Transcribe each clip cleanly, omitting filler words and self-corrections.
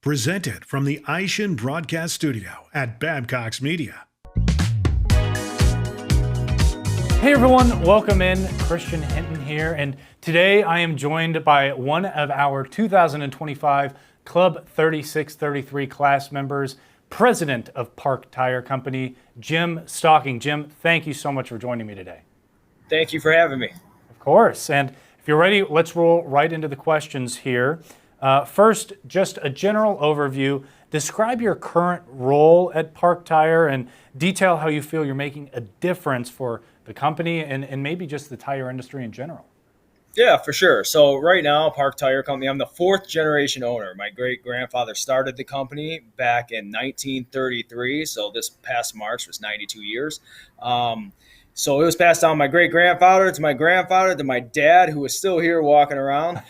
Presented from the Aishin Broadcast Studio at Babcock's Media. Hey everyone, welcome in. Christian Hinton here, and today I am joined by one of our 2025 Club 3633 class members, President of Park Tire Company, Jim Stocking. Jim, thank you so much for joining me today. Thank you for having me. Of course, and if you're ready, let's roll right into the questions here. First, just a general overview. Describe your current role at Park Tire and detail how you feel you're making a difference for the company and maybe just the tire industry in general. Yeah, for sure. So right now, Park Tire Company, I'm the fourth generation owner. My great-grandfather started the company back in 1933. So this past March was 92 years. So it was passed down my great-grandfather to my grandfather to my dad, who is still here walking around,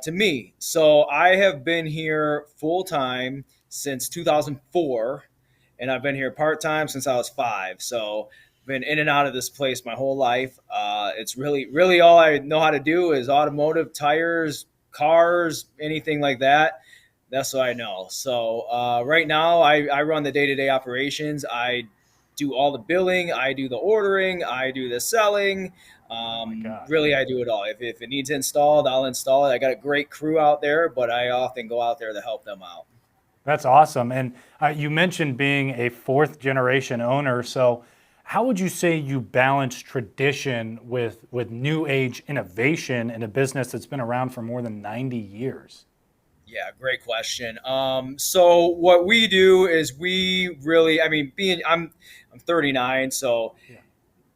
to me. So I have been here full-time since 2004, and I've been here part-time since I was 5. So I've been in and out of this place my whole life. It's really all I know how to do is automotive, tires, cars, anything like that. That's what I know. So right now I run the day-to-day operations. I do all the billing, I do the ordering, I do the selling. Really, I do it all. If it needs installed, I'll install it. I got a great crew out there, but I often go out there to help them out. That's awesome. And you mentioned being a fourth generation owner. So how would you say you balance tradition with new age innovation in a business that's been around for more than 90 years? Yeah, great question. So what we do is we really, I'm 39, so yeah.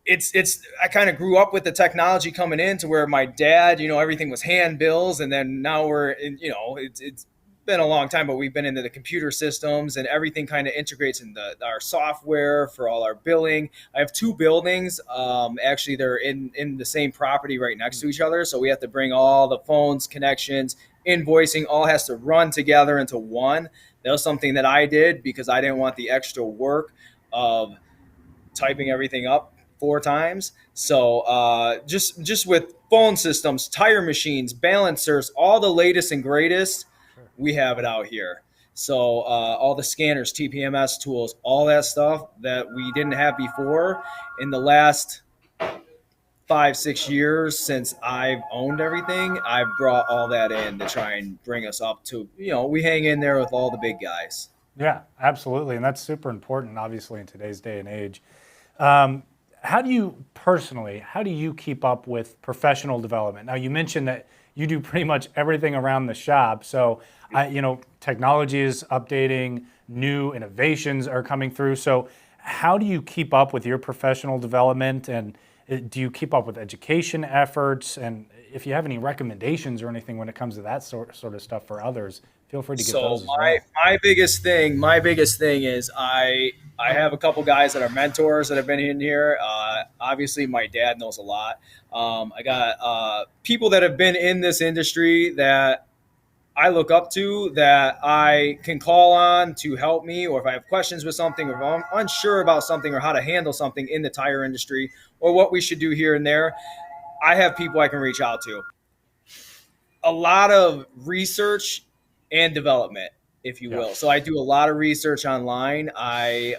It's I kind of grew up with the technology coming in to where my dad, everything was hand bills, and then now we're in, it's been a long time, but we've been into the computer systems and everything kind of integrates in our software for all our billing. I have 2 buildings. Actually, they're in the same property right next to each other. So we have to bring all the phones, connections, invoicing, all has to run together into one. That was something that I did because I didn't want the extra work of typing everything up 4 times. So just with phone systems, tire machines, balancers, all the latest and greatest, we have it out here. So all the scanners, TPMS tools, all that stuff that we didn't have before. In the last 5-6 years since I've owned everything, I've brought all that in to try and bring us up to, we hang in there with all the big guys. Yeah, absolutely. And that's super important, obviously, in today's day and age. How do you keep up with professional development? Now, you mentioned that you do pretty much everything around the shop. So, technology is updating, new innovations are coming through. So how do you keep up with your professional development, and do you keep up with education efforts? And if you have any recommendations or anything when it comes to that sort of stuff for others, feel free to give those as well. My biggest thing is I have a couple guys that are mentors that have been in here. Obviously, my dad knows a lot. I got people that have been in this industry that I look up to that I can call on to help me, or if I have questions with something, or if I'm unsure about something or how to handle something in the tire industry or what we should do here and there, I have people I can reach out to. A lot of research and development, if you will. So I do a lot of research online. I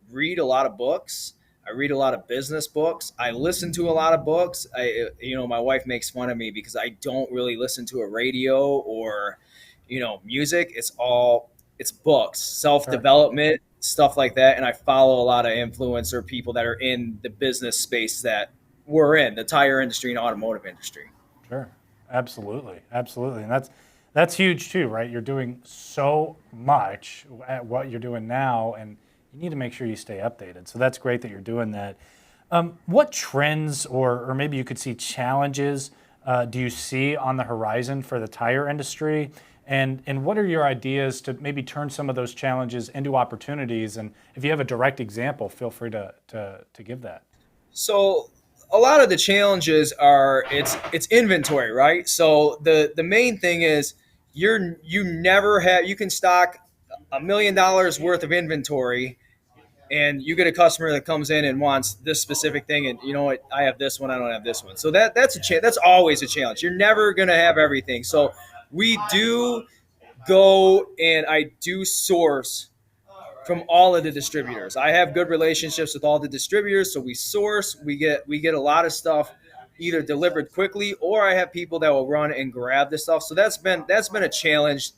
read a lot of books. I read a lot of business books. I listen to a lot of books. My wife makes fun of me because I don't really listen to a radio or, music. It's books, self-development, stuff like that. And I follow a lot of influencer people that are in the business space that we're in, the tire industry and automotive industry. Sure. Absolutely. And that's huge too, right? You're doing so much at what you're doing now, and you need to make sure you stay updated. So that's great that you're doing that. What trends or maybe you could see challenges do you see on the horizon for the tire industry? And what are your ideas to maybe turn some of those challenges into opportunities? And if you have a direct example, feel free to give that. So a lot of the challenges are it's inventory, right? So the main thing is you can stock $1 million worth of inventory, and you get a customer that comes in and wants this specific thing, and you know what, I have this one, I don't have this one. So that's always a challenge. You're never going to have everything. So we do go and I do source from all of the distributors. I have good relationships with all the distributors, so we source. We get a lot of stuff either delivered quickly, or I have people that will run and grab the stuff. So that's been a challenge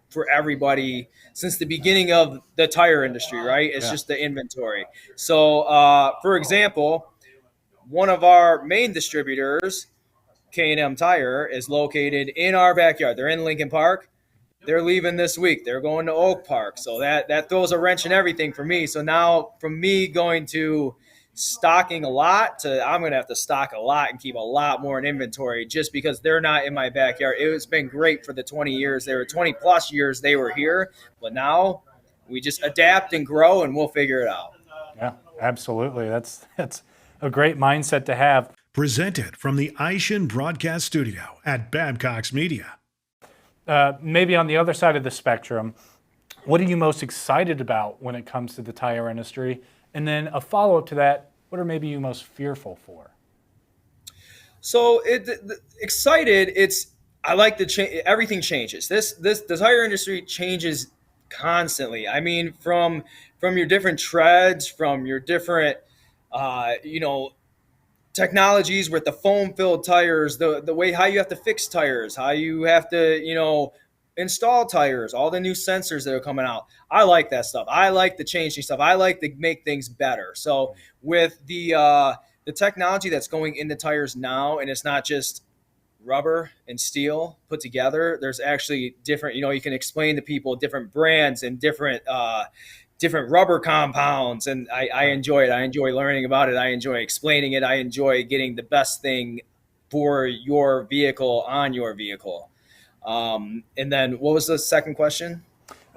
for everybody since the beginning of the tire industry, right? It's Yeah. just the inventory. So, for example, one of our main distributors, K&M Tire, is located in our backyard. They're in Lincoln Park. They're leaving this week. They're going to Oak Park. So that throws a wrench in everything for me. So now from me going to stocking a lot to I'm going to have to stock a lot and keep a lot more in inventory just because they're not in my backyard. It's been great for the 20 years. They were 20 plus years they were here. But now we just adapt and grow and we'll figure it out. Yeah, absolutely. That's a great mindset to have. Presented from the Ishin Broadcast Studio at Babcock's Media. Maybe on the other side of the spectrum, what are you most excited about when it comes to the tire industry? And then a follow-up to that, what are maybe you most fearful for? So excited. I like the change. Everything changes. The tire industry changes constantly. I mean, from your different treads, from your different, you know, technologies with the foam filled tires, the way how you have to fix tires, how you have to, install tires, all the new sensors that are coming out. I like that stuff. I like the changing stuff. I like to make things better. So with the technology that's going in the tires now, and it's not just rubber and steel put together, there's actually different, you can explain to people different brands and different rubber compounds, and I enjoy it. I enjoy learning about it. I enjoy explaining it. I enjoy getting the best thing for your vehicle on your vehicle. And then what was the second question?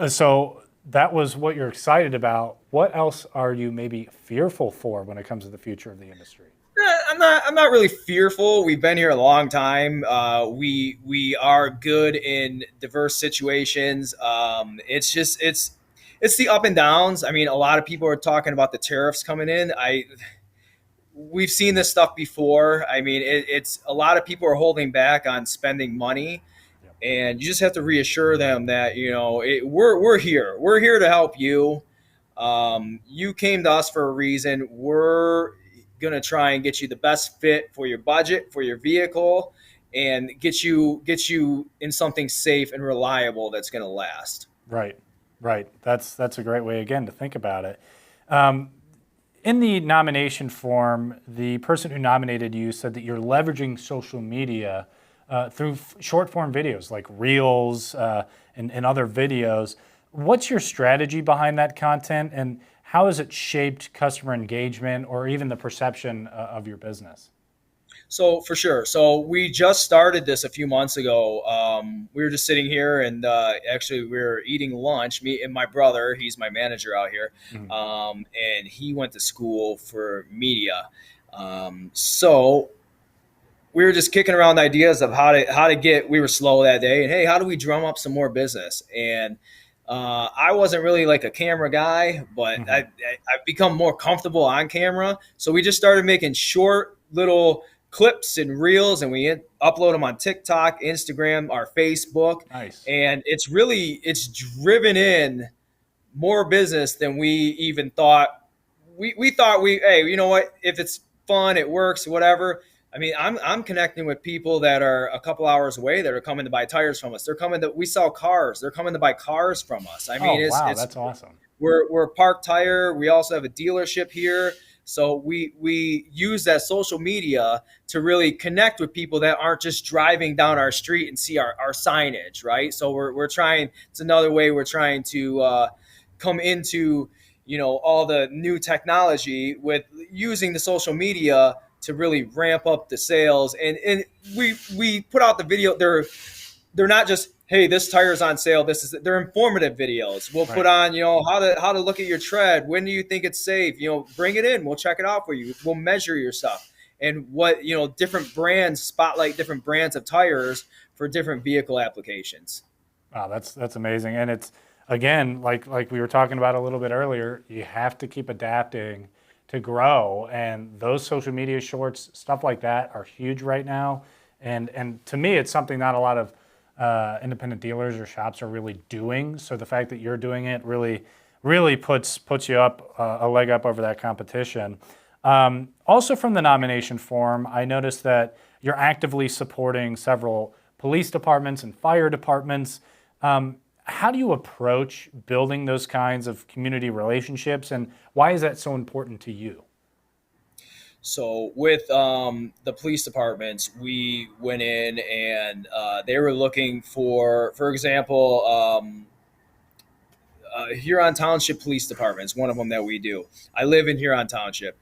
So that was what you're excited about. What else are you maybe fearful for when it comes to the future of the industry? I'm not really fearful. We've been here a long time. We are good in diverse situations. It's the up and downs. I mean, a lot of people are talking about the tariffs coming in. We've seen this stuff before. I mean, it's a lot of people are holding back on spending money, and you just have to reassure them that we're here. We're here to help you. You came to us for a reason. We're gonna try and get you the best fit for your budget, for your vehicle, and get you in something safe and reliable that's gonna last. Right. That's a great way, again, to think about it. In the nomination form, the person who nominated you said that you're leveraging social media through short form videos like Reels and other videos. What's your strategy behind that content, and how has it shaped customer engagement or even the perception of your business? So for sure. So we just started this a few months ago. We were just sitting here and actually we were eating lunch, me and my brother, he's my manager out here. And he went to school for media. So we were just kicking around ideas of how to get, we were slow that day, and hey, how do we drum up some more business? And I wasn't really like a camera guy, but I've become more comfortable on camera. So we just started making short little clips and reels, and we upload them on TikTok, Instagram, our Facebook. Nice. And it's driven in more business than we even thought. We thought hey, you know what? If it's fun, it works, whatever. I mean, I'm connecting with people that are a couple hours away that are coming to buy tires from us. We sell cars. They're coming to buy cars from us. I mean, wow, that's awesome. We're Park Tire. We also have a dealership here. So we use that social media to really connect with people that aren't just driving down our street and see our signage, right? So we're trying, it's another way we're trying to come into, all the new technology with using the social media to really ramp up the sales. And we put out the video. They're not just, hey, this tire's on sale. They're informative videos. We'll put on, how to look at your tread. When do you think it's safe? Bring it in. We'll check it out for you. We'll measure your stuff. And what, different brands, spotlight different brands of tires for different vehicle applications. Wow, that's amazing. And it's, again, like we were talking about a little bit earlier, you have to keep adapting to grow. And those social media shorts, stuff like that, are huge right now. And to me, it's something not a lot of independent dealers or shops are really doing. So the fact that you're doing it really puts you up a leg up over that competition. Also from the nomination form, I noticed that you're actively supporting several police departments and fire departments. How do you approach building those kinds of community relationships, and why is that so important to you? So with the police departments, we went in and they were looking for example, Huron Township Police Department is one of them that we do. I live in Huron Township.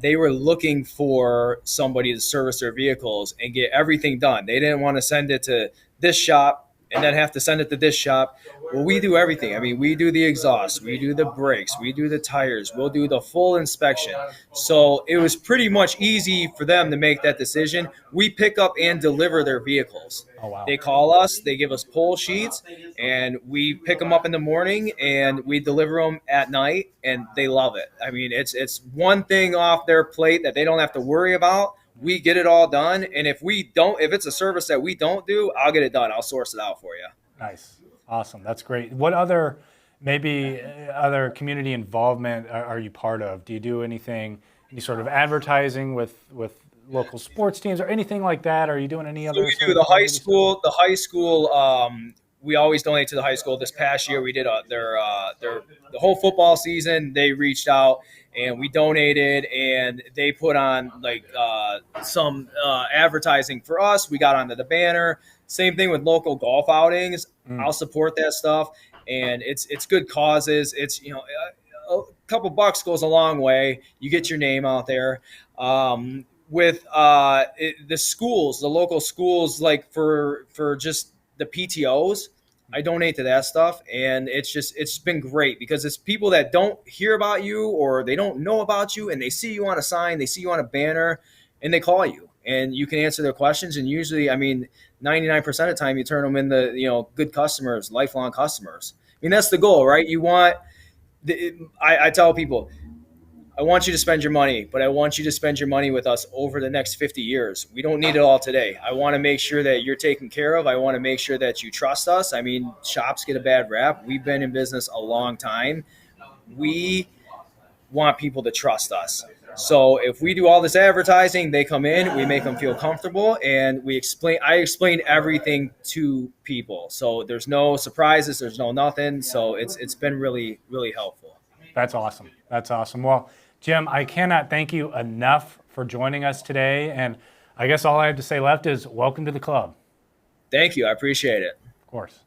They were looking for somebody to service their vehicles and get everything done. They didn't want to send it to this shop and then have to send it to this shop. Well, we do everything. I mean, we do the exhaust, we do the brakes, we do the tires, we'll do the full inspection. So it was pretty much easy for them to make that decision. We pick up and deliver their vehicles. Oh, wow. They call us, they give us pull sheets, and we pick them up in the morning and we deliver them at night, and they love it. I mean, it's one thing off their plate that they don't have to worry about. We get it all done, and if it's a service that we don't do, I'll get it done. I'll source it out for you. Nice. Awesome. That's great. What other, maybe other community involvement are you part of? Do you do anything, any sort of advertising with local sports teams or anything like that? Are you doing any other? So we do the high school. The high school. We always donate to the high school. This past year, we did the whole football season. They reached out and we donated, and they put on like some advertising for us. We got onto the banner. Same thing with local golf outings. I'll support that stuff, and it's good causes. It's a couple bucks goes a long way. You get your name out there. With the schools, the local schools, like for just the PTOs, I donate to that stuff, and it's been great because it's people that don't hear about you or they don't know about you, and they see you on a sign, they see you on a banner, and they call you, and you can answer their questions. And usually, I mean, 99% of the time, you turn them into good customers, lifelong customers. I mean, that's the goal, right? I tell people, I want you to spend your money, but I want you to spend your money with us over the next 50 years. We don't need it all today. I want to make sure that you're taken care of. I want to make sure that you trust us. I mean, shops get a bad rap. We've been in business a long time. We want people to trust us. So if we do all this advertising, they come in, we make them feel comfortable, and I explain everything to people. So there's no surprises, there's no nothing. So it's been really, really helpful. That's awesome. That's awesome. Well, Jim, I cannot thank you enough for joining us today. And I guess all I have to say left is welcome to the club. Thank you. I appreciate it. Of course.